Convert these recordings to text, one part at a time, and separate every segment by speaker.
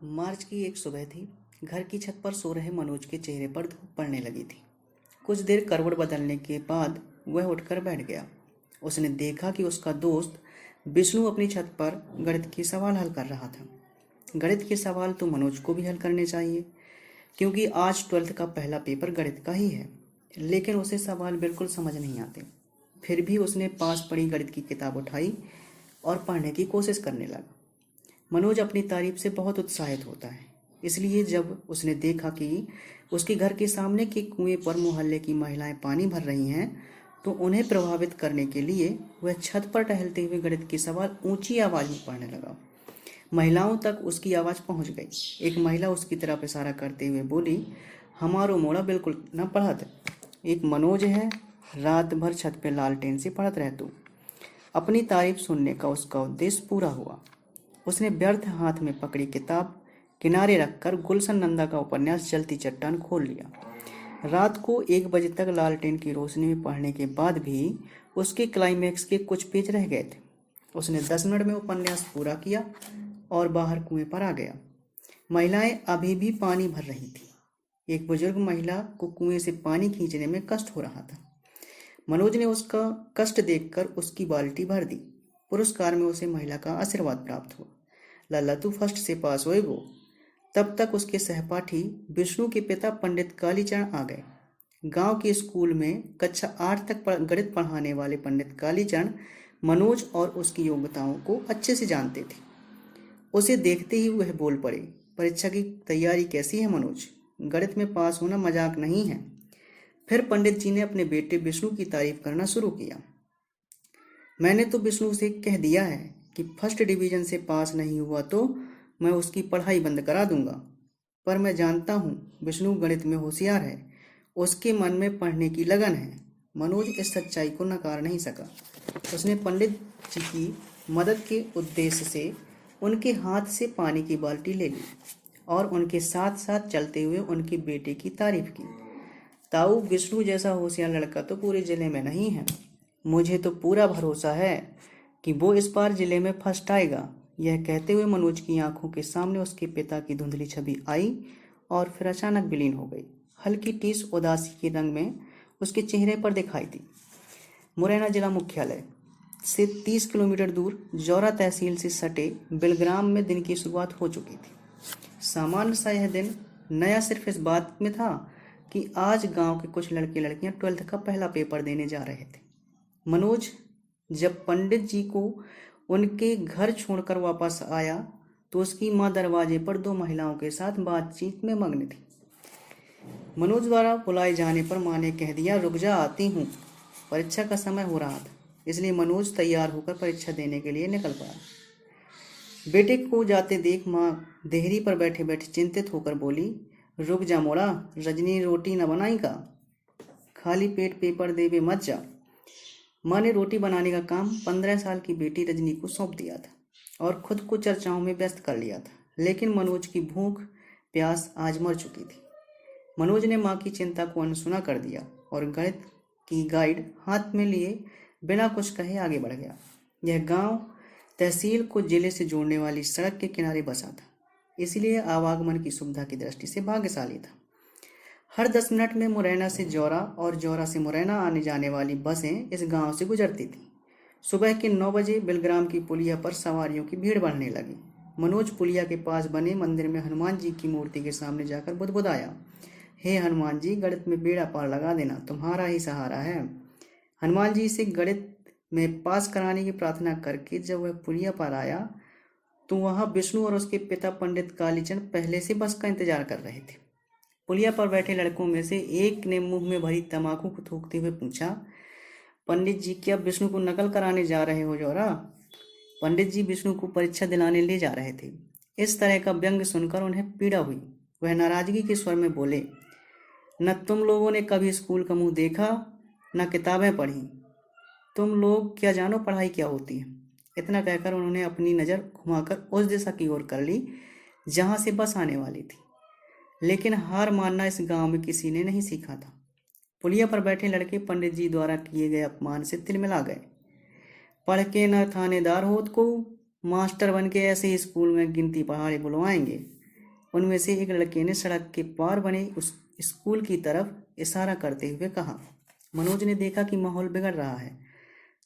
Speaker 1: मार्च की एक सुबह थी। घर की छत पर सो रहे मनोज के चेहरे पर धूप पड़ने लगी थी। कुछ देर करवट बदलने के बाद वह उठकर बैठ गया। उसने देखा कि उसका दोस्त विष्णु अपनी छत पर गणित के सवाल हल कर रहा था। गणित के सवाल तो मनोज को भी हल करने चाहिए, क्योंकि आज 12th का पहला पेपर गणित का ही है। लेकिन उसे सवाल बिल्कुल समझ नहीं आते। फिर भी उसने पास पड़ी गणित की किताब उठाई और पढ़ने की कोशिश करने लगा। मनोज अपनी तारीफ से बहुत उत्साहित होता है, इसलिए जब उसने देखा कि उसके घर के सामने के कुएं पर मोहल्ले की महिलाएं पानी भर रही हैं, तो उन्हें प्रभावित करने के लिए वह छत पर टहलते हुए गणित के सवाल ऊंची आवाज में पढ़ने लगा। महिलाओं तक उसकी आवाज पहुंच गई। एक महिला उसकी तरफ इशारा करते हुए बोली, हमारो मोड़ा बिल्कुल न पढ़त। एक मनोज है, रात भर छत पे लालटेन से पढ़त रहतू। अपनी तारीफ सुनने का उसका उद्देश्य पूरा हुआ। उसने व्यर्थ हाथ में पकड़ी किताब किनारे रखकर गुलशन नंदा का उपन्यास जलती चट्टान खोल लिया। रात को 1 बजे तक लालटेन की रोशनी में पढ़ने के बाद भी उसके क्लाइमैक्स के कुछ पेज रह गए थे। उसने 10 मिनट में उपन्यास पूरा किया और बाहर कुएं पर आ गया। महिलाएं अभी भी पानी भर रही थी। एक बुजुर्ग महिला को कुएं से पानी खींचने में कष्ट हो रहा था। मनोज ने उसका कष्ट देखकर उसकी बाल्टी भर दी। पुरस्कार में उसे महिला का आशीर्वाद प्राप्त हुआ। लल्ला तू फर्स्ट से पास होएगो। तब तक उसके सहपाठी विष्णु के पिता पंडित कालीचरण आ गए। गांव के स्कूल में कक्षा 8 तक गणित पढ़ाने वाले पंडित कालीचरण मनोज और उसकी योग्यताओं को अच्छे से जानते थे। उसे देखते ही वह बोल पड़े, परीक्षा की तैयारी कैसी है मनोज? गणित में पास होना मजाक नहीं है। फिर पंडित जी ने अपने बेटे विष्णु की तारीफ करना शुरू किया। मैंने तो विष्णु से कह दिया है कि फर्स्ट डिवीजन से पास नहीं हुआ तो मैं उसकी पढ़ाई बंद करा दूंगा। पर मैं जानता हूँ विष्णु गणित में होशियार है, उसके मन में पढ़ने की लगन है। मनोज इस सच्चाई को नकार नहीं सका। उसने पंडित जी की मदद के उद्देश्य से उनके हाथ से पानी की बाल्टी ले ली और उनके साथ साथ चलते हुए उनके बेटे की तारीफ की। ताऊ, विष्णु जैसा होशियार लड़का तो पूरे जिले में नहीं है। मुझे तो पूरा भरोसा है कि वो इस बार जिले में फर्स्ट आएगा। यह कहते हुए मनोज की आंखों के सामने उसके पिता की धुंधली छवि आई और फिर अचानक विलीन हो गई। हल्की टीस उदासी के रंग में उसके चेहरे पर दिखाई दी। मुरैना जिला मुख्यालय से 30 किलोमीटर दूर जौरा तहसील से सटे बिलग्राम में दिन की शुरुआत हो चुकी थी। सामान्य सा यह दिन नया सिर्फ इस बात में था कि आज गांव के कुछ लड़के लड़कियां 12th का पहला पेपर देने जा रहे थे। मनोज जब पंडित जी को उनके घर छोड़कर वापस आया तो उसकी मां दरवाजे पर 2 महिलाओं के साथ बातचीत में मग्न थी। मनोज द्वारा बुलाए जाने पर मां ने कह दिया, रुक जा, आती हूँ। परीक्षा का समय हो रहा था, इसलिए मनोज तैयार होकर परीक्षा देने के लिए निकल पड़ा। बेटे को जाते देख माँ देहरी पर बैठे बैठे चिंतित होकर बोली, रुक जा मोड़ा, रजनी रोटी न बनाई का? खाली पेट पेपर देवे मत जा। माँ ने रोटी बनाने का काम 15 साल की बेटी रजनी को सौंप दिया था और खुद को चर्चाओं में व्यस्त कर लिया था। लेकिन मनोज की भूख प्यास आज मर चुकी थी। मनोज ने माँ की चिंता को अनसुना कर दिया और गणित की गाइड हाथ में लिए बिना कुछ कहे आगे बढ़ गया। यह गांव तहसील को जिले से जोड़ने वाली सड़क के किनारे बसा था, इसलिए आवागमन की सुविधा की दृष्टि से भाग्यशाली था। हर 10 मिनट में मुरैना से जौरा और जौरा से मुरैना आने जाने वाली बसें इस गांव से गुजरती थी। सुबह के 9 बजे बिलग्राम की पुलिया पर सवारियों की भीड़ बढ़ने लगी। मनोज पुलिया के पास बने मंदिर में हनुमान जी की मूर्ति के सामने जाकर बुदबुदाया, हे हनुमान जी, गणित में बेड़ा पार लगा देना, तुम्हारा ही सहारा है। हनुमान जी से गणित में पास कराने की प्रार्थना करके जब वह पुलिया पर आया तो वहां विष्णु और उसके पिता पंडित कालीचंद पहले से बस का इंतजार कर रहे थे। पुलिया पर बैठे लड़कों में से एक ने मुंह में भरी तंबाकू को थूकते हुए पूछा, पंडित जी, क्या विष्णु को नकल कराने जा रहे हो जौरा? पंडित जी विष्णु को परीक्षा दिलाने ले जा रहे थे। इस तरह का व्यंग सुनकर उन्हें पीड़ा हुई। वह नाराजगी के स्वर में बोले, न तुम लोगों ने कभी स्कूल का मुंह देखा, न किताबें पढ़ी। तुम लोग क्या जानो पढ़ाई क्या होती है? इतना कहकर उन्होंने अपनी नज़र घुमाकर उस दिशा की ओर कर ली जहां से बस आने वाली थी। लेकिन हार मानना इस गांव में किसी ने नहीं सीखा था। पुलिया पर बैठे लड़के पंडित जी द्वारा किए गए अपमान से तिलमिला गए। पढ़ के न थानेदार होत को, मास्टर बन के ऐसे ही स्कूल में गिनती पढ़ाने बुलवाएंगे। उनमें से एक लड़के ने सड़क के पार बने उस स्कूल की तरफ इशारा करते हुए कहा। मनोज ने देखा कि माहौल बिगड़ रहा है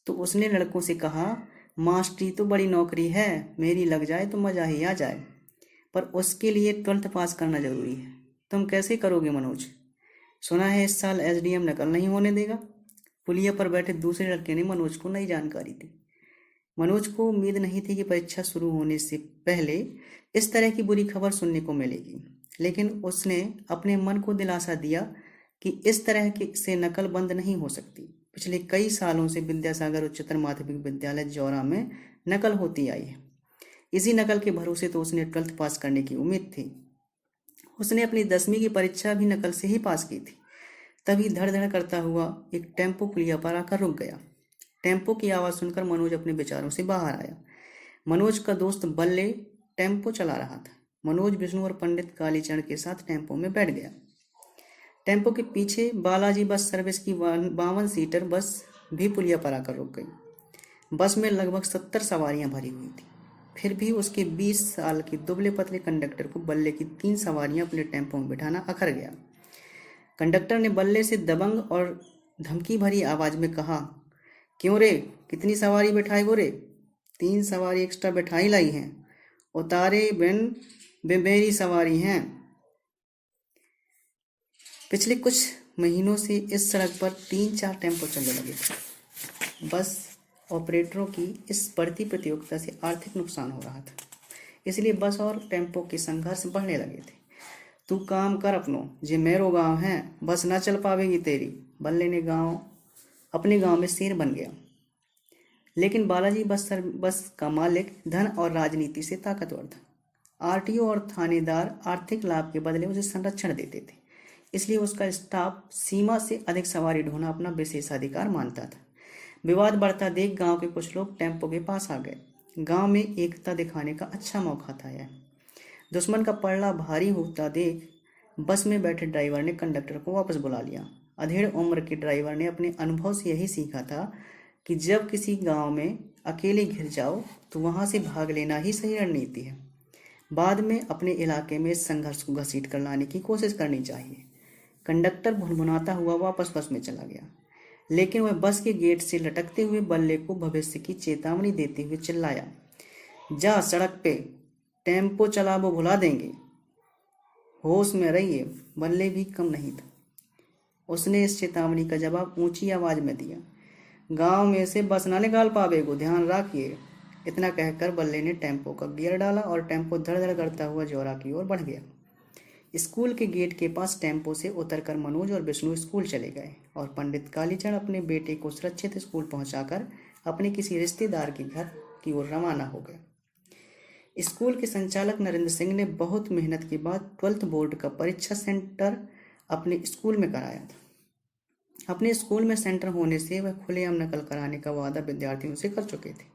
Speaker 1: तो उसने लड़कों से कहा, मास्टरी तो बड़ी नौकरी है, मेरी लग जाए तो मजा ही आ जाए, पर उसके लिए 12th पास करना जरूरी है। तुम कैसे करोगे मनोज? सुना है इस साल एसडीएम नकल नहीं होने देगा। पुलिया पर बैठे दूसरे लड़के ने मनोज को नई जानकारी दी। मनोज को उम्मीद नहीं थी कि परीक्षा शुरू होने से पहले इस तरह की बुरी खबर सुनने को मिलेगी, लेकिन उसने अपने मन को दिलासा दिया कि इस तरह से नकल बंद नहीं हो सकती। पिछले कई सालों से विद्यासागर उच्चतर माध्यमिक विद्यालय जौरा में नकल होती आई है। इसी नकल के भरोसे तो उसने 12th पास करने की उम्मीद थी। उसने अपनी 10वीं की परीक्षा भी नकल से ही पास की थी। तभी धड़ धड़ करता हुआ एक टेम्पो पुलिया पर आकर रुक गया। टेम्पो की आवाज़ सुनकर मनोज अपने विचारों से बाहर आया। मनोज का दोस्त बल्ले टेम्पो चला रहा था। मनोज, विष्णु और पंडित कालीचरण के साथ टेम्पो में बैठ गया। टेम्पो के पीछे बालाजी बस सर्विस की 52 सीटर बस भी पुलिया पर आकर रुक गई। बस में लगभग 70 सवारियां भरी हुई थी। फिर भी उसके 20 साल के दुबले पतले कंडक्टर को बल्ले की 3 सवारियां अपने टेम्पो में बिठाना अखर गया। कंडक्टर ने बल्ले से दबंग और धमकी भरी आवाज में कहा, क्यों रे, कितनी सवारी बैठाई वो रे? 3 सवारी एक्स्ट्रा बैठाई लाई हैं। उतारे बिन मेरी सवारी हैं। पिछले कुछ महीनों से इस सड़क पर 3-4 टेम्पो चलने लगे थे। बस ऑपरेटरों की इस बढ़ती प्रतियोगिता से आर्थिक नुकसान हो रहा था, इसलिए बस और टेम्पो के संघर्ष बढ़ने लगे थे। तू काम कर अपनो, जे मेरो गांव है, बस ना चल पावेगी तेरी। बल्ले ने अपने गांव में शेर बन गया। लेकिन बालाजी बस का मालिक धन और राजनीति से ताकतवर था। आरटीओ और थानेदार आर्थिक लाभ के बदले उसे संरक्षण देते थे, इसलिए उसका स्टाफ सीमा से अधिक सवारी ढोना अपना विशेषाधिकार मानता था। विवाद बढ़ता देख गांव के कुछ लोग टेम्पो के पास आ गए। गांव में एकता दिखाने का अच्छा मौका था यह। दुश्मन का पलड़ा भारी होता देख बस में बैठे ड्राइवर ने कंडक्टर को वापस बुला लिया। अधेड़ उम्र के ड्राइवर ने अपने अनुभव से यही सीखा था कि जब किसी गांव में अकेले घिर जाओ तो वहां से भाग लेना ही सही रणनीति है। बाद में अपने इलाके में इस संघर्ष को घसीट कर लाने की कोशिश करनी चाहिए। कंडक्टर भुनभुनाता हुआ वापस बस में चला गया, लेकिन वह बस के गेट से लटकते हुए बल्ले को भविष्य की चेतावनी देते हुए चिल्लाया, जा सड़क पे, टेम्पो चला वो भुला देंगे, होश में रहिए। बल्ले भी कम नहीं था। उसने इस चेतावनी का जवाब ऊंची आवाज में दिया, गांव में से बस ना निकाल पावेगो, ध्यान रखिए। इतना कहकर बल्ले ने टेम्पो का गियर डाला और टेम्पो धड़ धड़ करता हुआ जौरा की ओर बढ़ गया। स्कूल के गेट के पास टेम्पो से उतरकर मनोज और विष्णु स्कूल चले गए और पंडित कालीचरण अपने बेटे को सुरक्षित स्कूल पहुंचाकर अपने किसी रिश्तेदार के घर की ओर रवाना हो गए। स्कूल के संचालक नरेंद्र सिंह ने बहुत मेहनत के बाद 12th बोर्ड का परीक्षा सेंटर अपने स्कूल में कराया था। अपने स्कूल में सेंटर होने से वह खुलेआम नकल कराने का वादा विद्यार्थियों से कर चुके थे।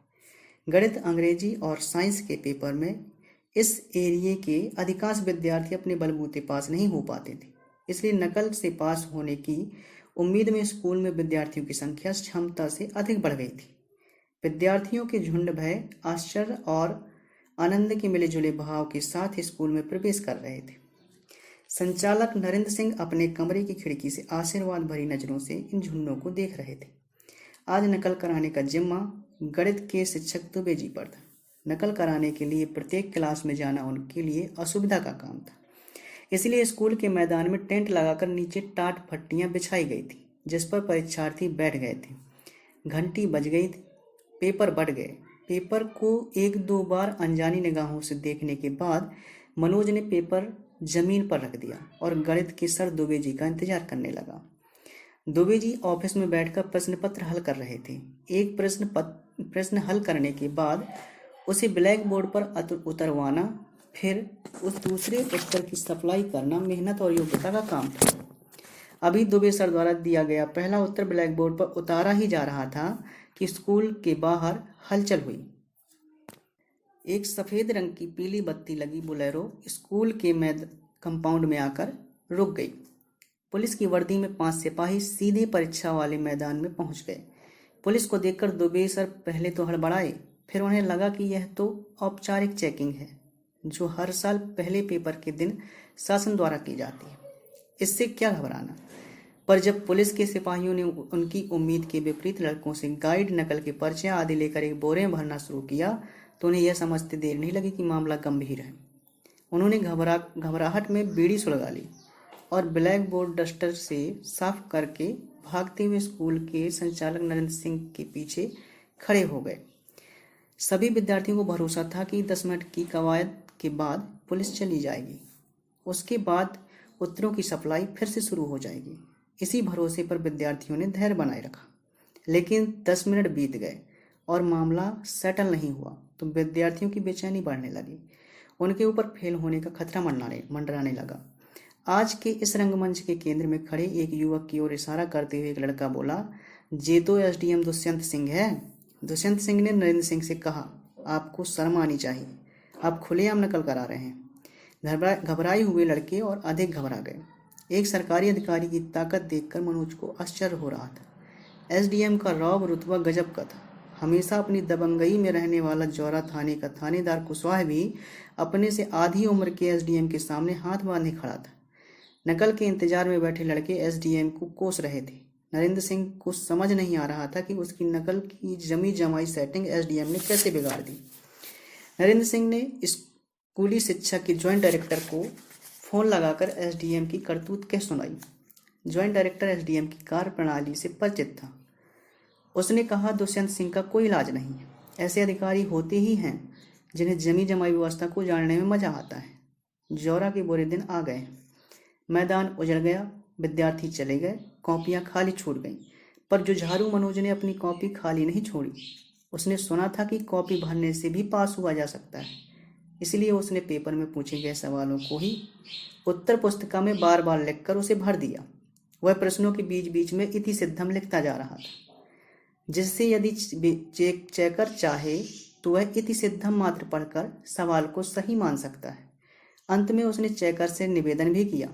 Speaker 1: गणित, अंग्रेजी और साइंस के पेपर में इस एरिए के अधिकांश विद्यार्थी अपने बलबूते पास नहीं हो पाते थे, इसलिए नकल से पास होने की उम्मीद में स्कूल में विद्यार्थियों की संख्या क्षमता से अधिक बढ़ गई थी। विद्यार्थियों के झुंड भय, आश्चर्य और आनंद के मिले जुले भाव के साथ स्कूल में प्रवेश कर रहे थे। संचालक नरेंद्र सिंह अपने कमरे की खिड़की से आशीर्वाद भरी नजरों से इन झुंडों को देख रहे थे। आज नकल कराने का जिम्मा गणित के शिक्षक दुबे जी पर था। नकल कराने के लिए प्रत्येक क्लास में जाना उनके लिए असुविधा का काम था, इसलिए स्कूल के मैदान में टेंट लगाकर नीचे टाट फट्टियां बिछाई गई थी, जिस पर परीक्षार्थी बैठ गए थे। घंटी बज गई थी, पेपर बढ़ गए। पेपर को 1-2 बार अनजानी निगाहों से देखने के बाद मनोज ने पेपर जमीन पर रख दिया और गणित के सर दुबे जी का इंतजार करने लगा। दुबे जी ऑफिस में बैठकर प्रश्न पत्र हल कर रहे थे। एक प्रश्न हल करने के बाद उसे ब्लैक बोर्ड पर उतरवाना, फिर उस दूसरे उत्तर की सप्लाई करना मेहनत और योग्यता का काम था। अभी दुबे सर द्वारा दिया गया पहला उत्तर ब्लैक बोर्ड पर उतारा ही जा रहा था कि स्कूल के बाहर हलचल हुई। एक सफेद रंग की पीली बत्ती लगी बोलेरो स्कूल के कंपाउंड में आकर रुक गई। पुलिस की वर्दी में 5 सिपाही सीधे परीक्षा वाले मैदान में पहुंच गए। पुलिस को देखकर दुबे सर पहले तो हड़बड़ाए, फिर उन्हें लगा कि यह तो औपचारिक चेकिंग है। जो हर साल पहले पेपर के दिन शासन द्वारा की जाती है। इससे क्या घबराना। पर जब पुलिस के सिपाहियों ने उनकी उम्मीद के विपरीत लड़कों से गाइड, नकल के पर्चे आदि लेकर एक बोरे में भरना शुरू किया तो उन्हें यह समझते देर नहीं लगी कि मामला गंभीर है। उन्होंने घबराहट में बीड़ी सुलगा ली और ब्लैक बोर्ड डस्टर से साफ करके भागते हुए स्कूल के संचालक नरेंद्र सिंह के पीछे खड़े हो गए। सभी विद्यार्थियों को भरोसा था कि 10 मिनट की कवायद के बाद पुलिस चली जाएगी। उसके बाद उत्तरों की सप्लाई फिर से शुरू हो जाएगी। इसी भरोसे पर विद्यार्थियों ने धैर्य बनाए रखा। लेकिन 10 मिनट बीत गए और मामला सेटल नहीं हुआ तो विद्यार्थियों की बेचैनी बढ़ने लगी। उनके ऊपर फेल होने का खतरा मंडराने लगा। आज के इस रंगमंच के केंद्र में खड़े एक युवक की ओर इशारा करते हुए एक लड़का बोला, ये तो एसडीएम दुष्यंत सिंह है। दुष्यंत सिंह ने नरेंद्र सिंह से कहा, आपको शर्म आनी चाहिए, आप खुलेआम नकल करा रहे हैं। घबराए हुए लड़के और अधिक घबरा गए। एक सरकारी अधिकारी की ताकत देखकर मनोज को आश्चर्य हो रहा था। एसडीएम का रौब रुतबा गजब का था। हमेशा अपनी दबंगई में रहने वाला जौरा थाने का थानेदार कुशवाहा भी अपने से आधी उम्र के एसडीएम के सामने हाथ बांधे खड़ा था। नकल के इंतजार में बैठे लड़के एसडीएम को कोस रहे थे। नरेंद्र सिंह को समझ नहीं आ रहा था कि उसकी नकल की जमी जमाई सेटिंग एसडीएम ने कैसे बिगाड़ दी। नरेंद्र सिंह ने स्कूली शिक्षा के ज्वाइंट डायरेक्टर को फोन लगाकर एसडीएम की करतूत कह सुनाई। ज्वाइंट डायरेक्टर एसडीएम की कार्य प्रणाली से परिचित था। उसने कहा, दुष्यंत सिंह का कोई इलाज नहीं है। ऐसे अधिकारी होते ही हैं जिन्हें जमी जमाई व्यवस्था को जानने में मजा आता है। जौरा के बुरे दिन आ गए। मैदान उजड़ गया, विद्यार्थी चले गए, कॉपियां खाली छूट गईं। पर जो झाड़ू मनोज ने अपनी कॉपी खाली नहीं छोड़ी। उसने सुना था कि कॉपी भरने से भी पास हुआ जा सकता है। इसलिए उसने पेपर में पूछे गए सवालों को ही उत्तर पुस्तिका में बार बार लिखकर उसे भर दिया। वह प्रश्नों के बीच बीच में इति सिद्धम लिखता जा रहा था, जिससे यदि चेकर चाहे तो वह इति सिद्धम मात्र पढ़कर सवाल को सही मान सकता है। अंत में उसने चेकर से निवेदन भी किया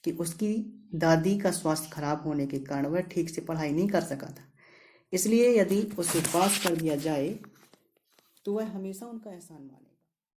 Speaker 1: कि उसकी दादी का स्वास्थ्य खराब होने के कारण वह ठीक से पढ़ाई नहीं कर सका था, इसलिए यदि उसे पास कर दिया जाए तो वह हमेशा उनका एहसान माने।